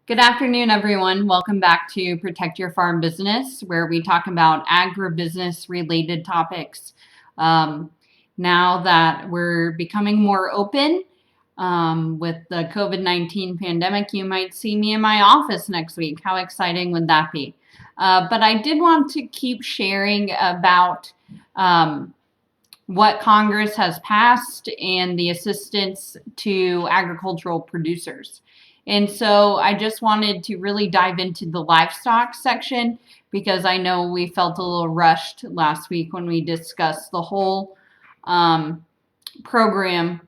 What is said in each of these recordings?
Good afternoon, everyone. Welcome back to Protect Your Farm Business, where we talk about agribusiness-related topics. Now that we're becoming more open with the COVID-19 pandemic, you might see me in my office next week. How exciting would that be? But I did want to keep sharing about what Congress has passed and the assistance to agricultural producers. And so I just wanted to really dive into the livestock section because I know we felt a little rushed last week when we discussed the whole program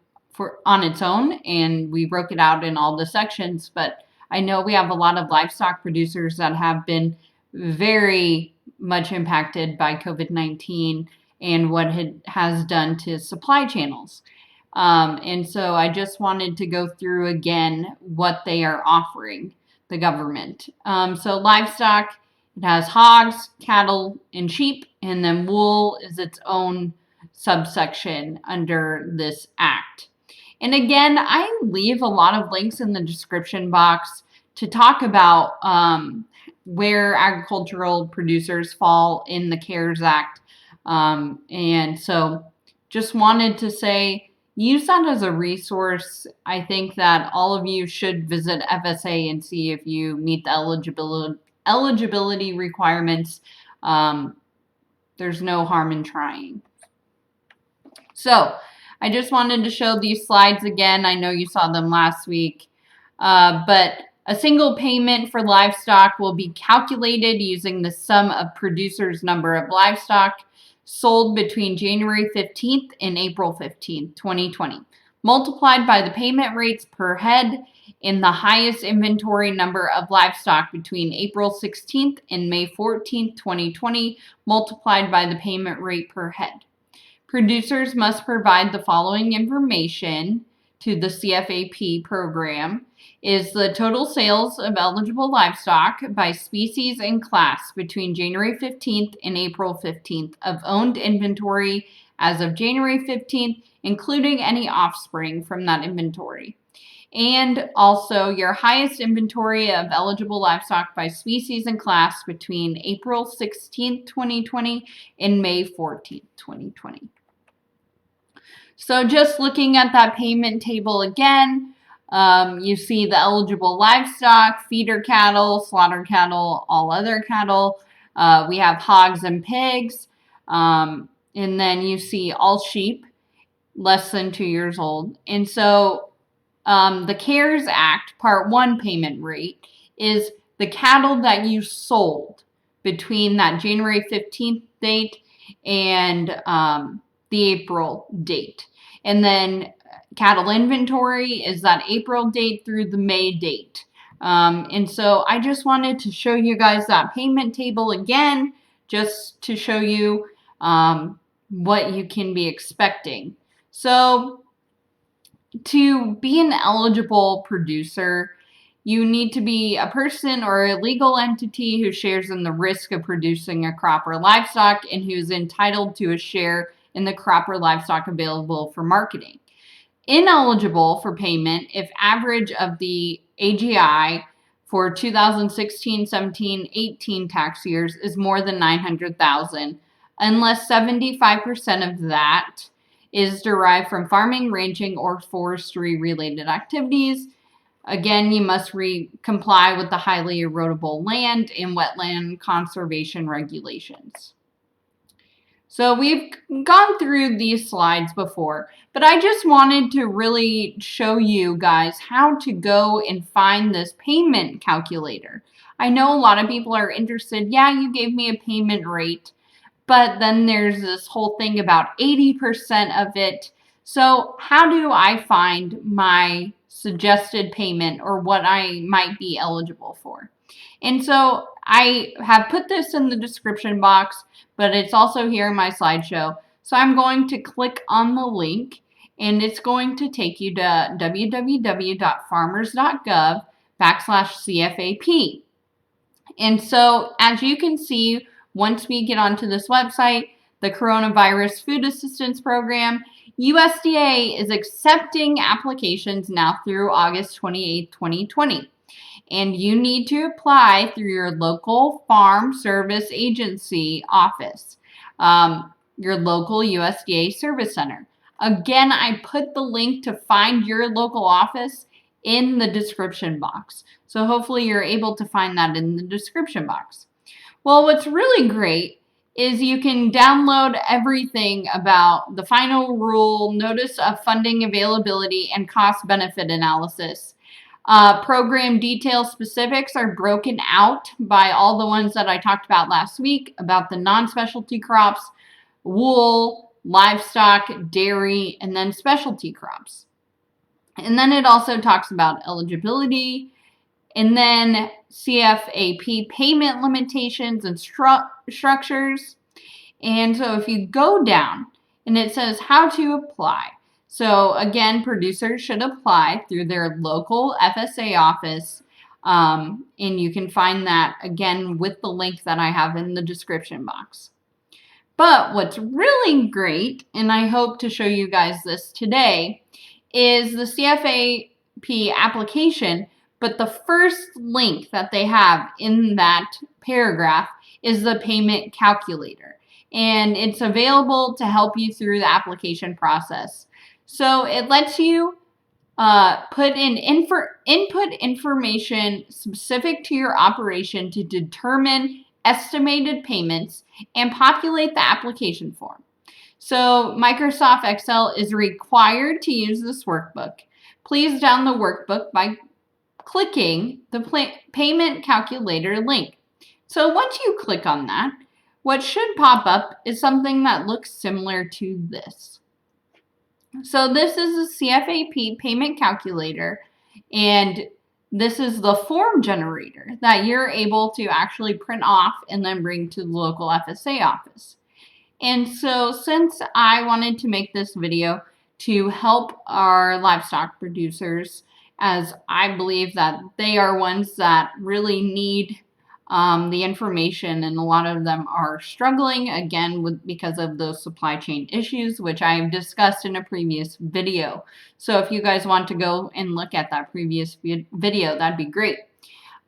on its own, and we broke it out in all the sections. But I know we have a lot of livestock producers that have been very much impacted by COVID-19 and what it has done to supply channels. And so I just wanted to go through again what they are offering the government. So livestock, it has hogs, cattle, and sheep, and then wool is its own subsection under this act. And again, I leave a lot of links in the description box to talk about where agricultural producers fall in the CARES Act. And so just wanted to say, use that as a resource. I think that all of you should visit FSA and see if you meet the eligibility requirements. There's no harm in trying. So I just wanted to show these slides again. I know you saw them last week, but a single payment for livestock will be calculated using the sum of producers' number of livestock sold between January 15th and April 15th, 2020, multiplied by the payment rates per head in the highest inventory number of livestock between April 16th and May 14th, 2020, multiplied by the payment rate per head. Producers must provide the following information to the CFAP program: is the total sales of eligible livestock by species and class between January 15th and April 15th of owned inventory as of January 15th, including any offspring from that inventory. And also your highest inventory of eligible livestock by species and class between April 16th, 2020 and May 14th, 2020. So just looking at that payment table again, you see the eligible livestock, feeder cattle, slaughter cattle, all other cattle. We have hogs and pigs. And then you see all sheep less than 2 years old. And so the CARES Act Part 1 payment rate is the cattle that you sold between that January 15th date and the April date. And then cattle inventory is that April date through the May date. And so I just wanted to show you guys that payment table again, just to show you what you can be expecting. So to be an eligible producer, you need to be a person or a legal entity who shares in the risk of producing a crop or livestock and who is entitled to a share in the crop or livestock available for marketing. Ineligible for payment if average of the AGI for 2016, 17, 18 tax years is more than 900,000, unless 75% of that is derived from farming, ranching, or forestry-related activities. Again, you must comply with the highly erodible land and wetland conservation regulations. So we've gone through these slides before, but I just wanted to really show you guys how to go and find this payment calculator. I know a lot of people are interested. Yeah, you gave me a payment rate, but then there's this whole thing about 80% of it. So how do I find my suggested payment or what I might be eligible for? And so I have put this in the description box, but it's also here in my slideshow. So I'm going to click on the link, and it's going to take you to www.farmers.gov/CFAP. And so as you can see, once we get onto this website, the Coronavirus Food Assistance Program, USDA is accepting applications now through August 28, 2020. And you need to apply through your local Farm Service Agency office, your local USDA Service Center. Again, I put the link to find your local office in the description box. So hopefully you're able to find that in the description box. Well, what's really great is you can download everything about the final rule, notice of funding availability, and cost-benefit analysis. Program detail specifics are broken out by all the ones that I talked about last week about the non-specialty crops, wool, livestock, dairy, and then specialty crops. And then it also talks about eligibility, and then CFAP payment limitations and structures. And so if you go down and it says how to apply. So again, producers should apply through their local FSA office. And you can find that again with the link that I have in the description box. But what's really great, and I hope to show you guys this today, is the CFAP application. But the first link that they have in that paragraph is the payment calculator. And it's available to help you through the application process. So it lets you put in input information specific to your operation to determine estimated payments and populate the application form. So Microsoft Excel is required to use this workbook. Please download the workbook by clicking the payment calculator link. So once you click on that, what should pop up is something that looks similar to this. So this is a CFAP payment calculator, and this is the form generator that you're able to actually print off and then bring to the local FSA office. And so since I wanted to make this video to help our livestock producers, as I believe that they are ones that really need the information, and a lot of them are struggling again because of those supply chain issues, which I've discussed in a previous video. So if you guys want to go and look at that previous video, that'd be great.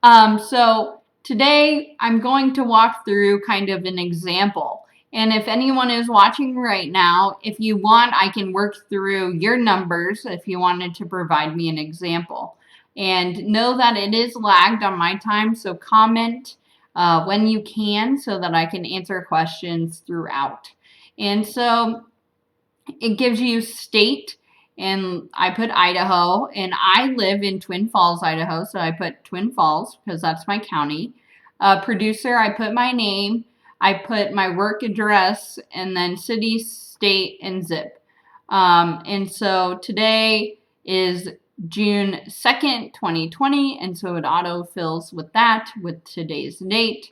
So today I'm going to walk through kind of an example. And if anyone is watching right now, if you want, I can work through your numbers if you wanted to provide me an example. And know that it is lagged on my time, so comment when you can so that I can answer questions throughout. And so it gives you state, and I put Idaho, and I live in Twin Falls, Idaho, so I put Twin Falls because that's my county. Producer, I put my name, I put my work address, and then city, state, and zip. And so today is June 2nd, 2020, and so it auto-fills with that, with today's date.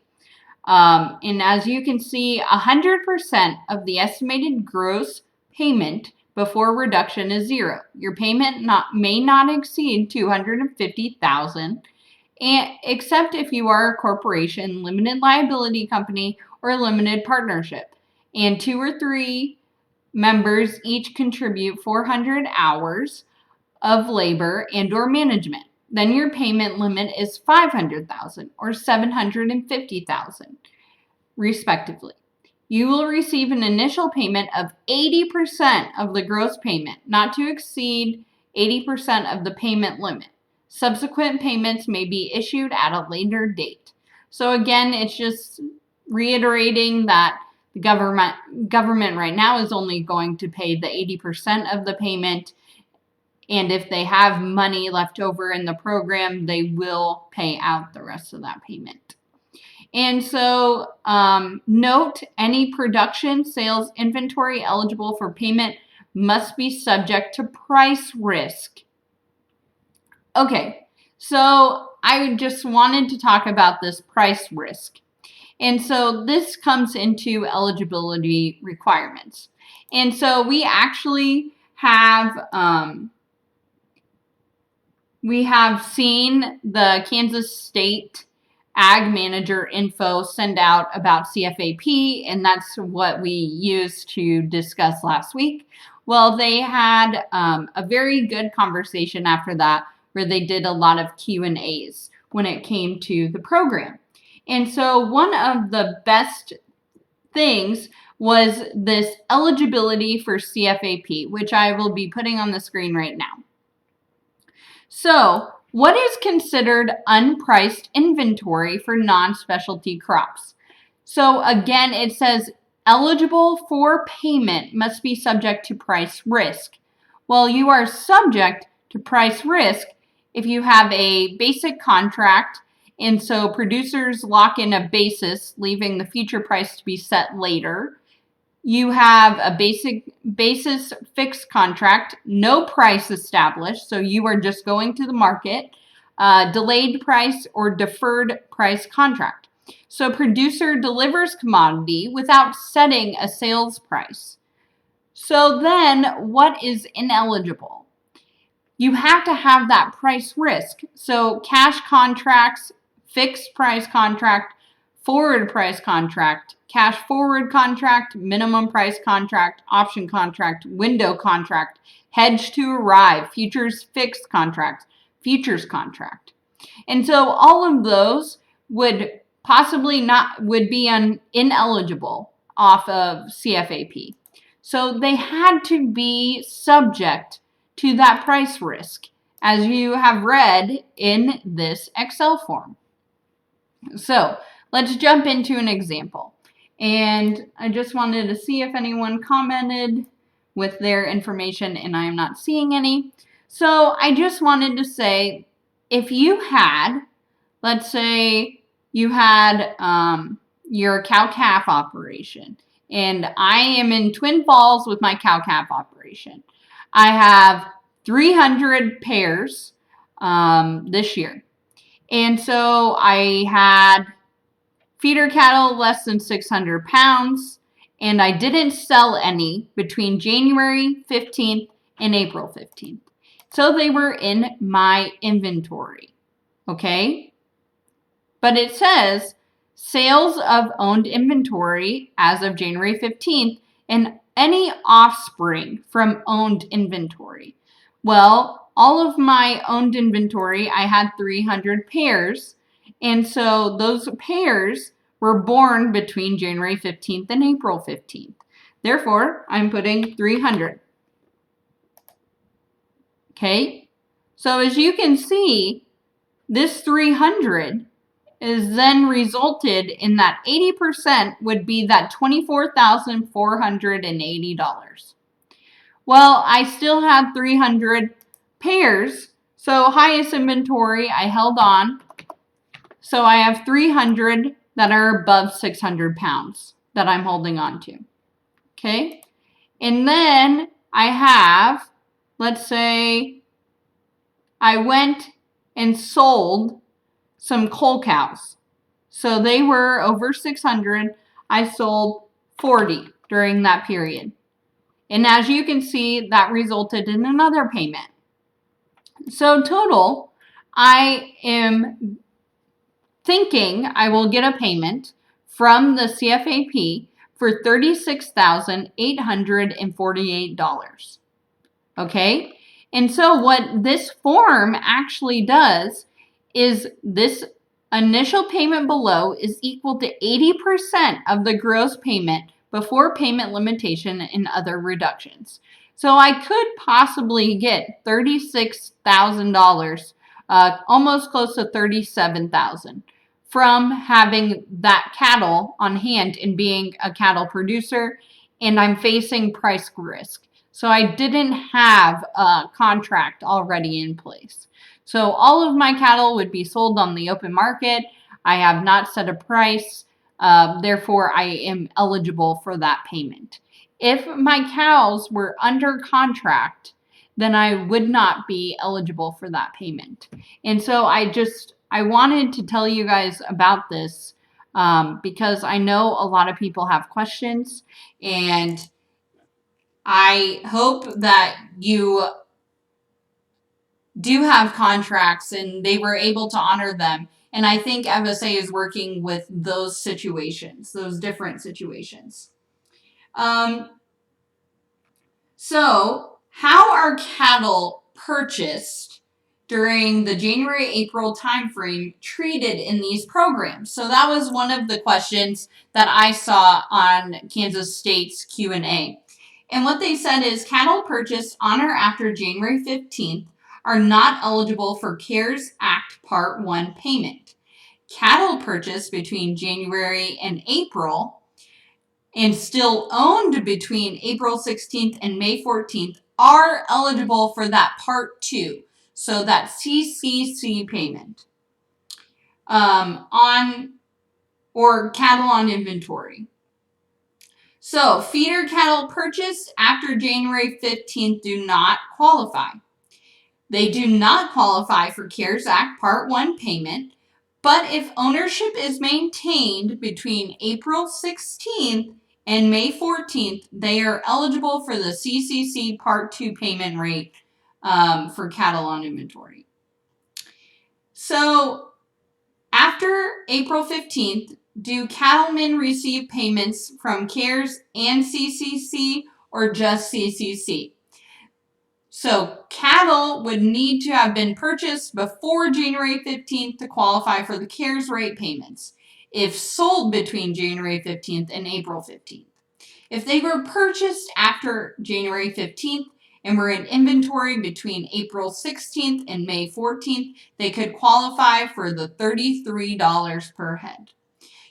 And as you can see, 100% of the estimated gross payment before reduction is zero. Your payment may not exceed $250,000, except if you are a corporation, limited liability company, or limited partnership, and 2 or 3 members each contribute 400 hours of labor and or management. Then your payment limit is $500,000 or $750,000, respectively. You will receive an initial payment of 80% of the gross payment, not to exceed 80% of the payment limit. Subsequent payments may be issued at a later date. So again, it's just reiterating that the government right now is only going to pay the 80% of the payment. And if they have money left over in the program, they will pay out the rest of that payment. And so note, any production, sales, inventory eligible for payment must be subject to price risk. Okay, so I just wanted to talk about this price risk. And so this comes into eligibility requirements. And so we actually have seen the Kansas State Ag Manager info send out about CFAP, and that's what we used to discuss last week. Well, they had a very good conversation after that where they did a lot of Q&As when it came to the program. And so one of the best things was this eligibility for CFAP, which I will be putting on the screen right now. So, what is considered unpriced inventory for non-specialty crops? So again, it says eligible for payment must be subject to price risk. Well, you are subject to price risk if you have a basic contract, and so producers lock in a basis, leaving the future price to be set later. You have a basis fixed contract, no price established, so you are just going to the market, delayed price or deferred price contract. So producer delivers commodity without setting a sales price. So then what is ineligible? You have to have that price risk. So cash contracts, fixed price contract, forward price contract, cash forward contract, minimum price contract, option contract, window contract, hedge to arrive, futures fixed contracts, futures contract. And so all of those would be ineligible off of CFAP. So they had to be subject to that price risk, as you have read in this Excel form. So let's jump into an example. And I just wanted to see if anyone commented with their information, and I am not seeing any. So I just wanted to say, if you had, let's say you had your cow-calf operation, and I am in Twin Falls with my cow-calf operation. I have 300 pairs this year. And so I had feeder cattle less than 600 pounds, and I didn't sell any between January 15th and April 15th. So they were in my inventory, okay? But it says sales of owned inventory as of January 15th and any offspring from owned inventory. Well, all of my owned inventory, I had 300 pairs. And so those pairs were born between January 15th and April 15th. Therefore, I'm putting 300. Okay? So as you can see, this 300 is then resulted in that 80% would be that $24,480. Well, I still had 300 pairs, so highest inventory, I held on. So I have 300 that are above 600 pounds that I'm holding on to. Okay? And then I have, let's say, I went and sold some cull cows. So they were over 600. I sold 40 during that period. And as you can see, that resulted in another payment. So total, I am thinking I will get a payment from the CFAP for $36,848. Okay? And so what this form actually does is this initial payment below is equal to 80% of the gross payment before payment limitation and other reductions. So I could possibly get $36,000, almost close to $37,000 from having that cattle on hand and being a cattle producer, and I'm facing price risk. So I didn't have a contract already in place. So all of my cattle would be sold on the open market. I have not set a price. Therefore, I am eligible for that payment. If my cows were under contract, then I would not be eligible for that payment. And so I wanted to tell you guys about this because I know a lot of people have questions, and I hope that you do have contracts and they were able to honor them. And I think FSA is working with those situations, those different situations. So, how are cattle purchased during the January-April timeframe treated in these programs? So that was one of the questions that I saw on Kansas State's Q&A. And what they said is cattle purchased on or after January 15th are not eligible for CARES Act Part 1 payment. Cattle purchased between January and April and still owned between April 16th and May 14th are eligible for that Part 2, so that CCC payment or cattle on inventory. So feeder cattle purchased after January 15th do not qualify. They do not qualify for CARES Act Part 1 payment, but if ownership is maintained between April 16th and May 14th, they are eligible for the CCC Part 2 payment rate for cattle on inventory. So after April 15th, do cattlemen receive payments from CARES and CCC or just CCC? So cattle would need to have been purchased before January 15th to qualify for the CARES rate payments, if sold between January 15th and April 15th. If they were purchased after January 15th and were in inventory between April 16th and May 14th, they could qualify for the $33 per head.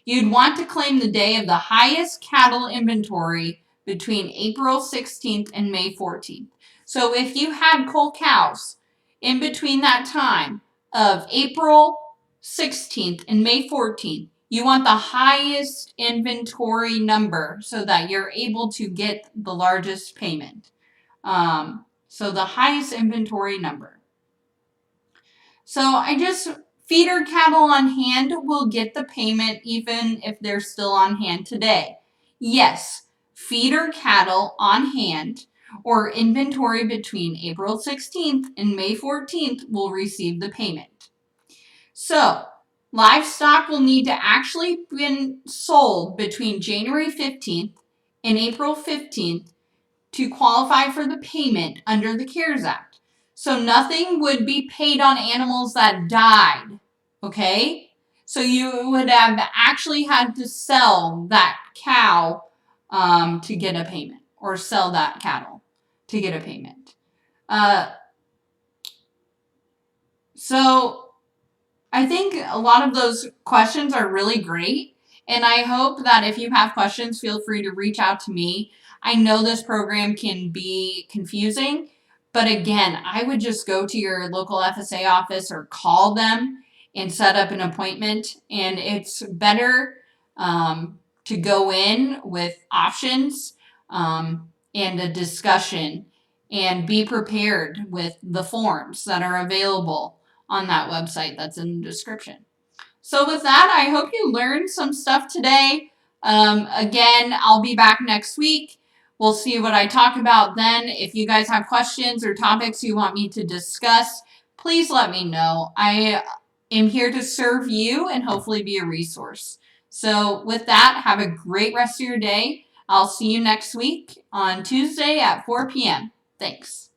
You'd want to claim the day of the highest cattle inventory between April 16th and May 14th. So if you had cull cows in between that time of April 16th and May 14th, you want the highest inventory number so that you're able to get the largest payment. So the highest inventory number. So feeder cattle on hand will get the payment even if they're still on hand today. Yes, feeder cattle on hand or inventory between April 16th and May 14th will receive the payment. So, livestock will need to actually been sold between January 15th and April 15th to qualify for the payment under the CARES Act. So nothing would be paid on animals that died, okay? So you would have actually had to sell that cow to get a payment, or sell that cattle to get a payment. So I think a lot of those questions are really great, and I hope that if you have questions, feel free to reach out to me. I know this program can be confusing, but again, I would just go to your local FSA office or call them and set up an appointment, and it's better to go in with options and a discussion and be prepared with the forms that are available on that website that's in the description. So with that, I hope you learned some stuff today. Again, I'll be back next week. We'll see what I talk about then. If you guys have questions or topics you want me to discuss, please let me know. I am here to serve you and hopefully be a resource. So with that, have a great rest of your day. I'll see you next week on Tuesday at 4 p.m. Thanks.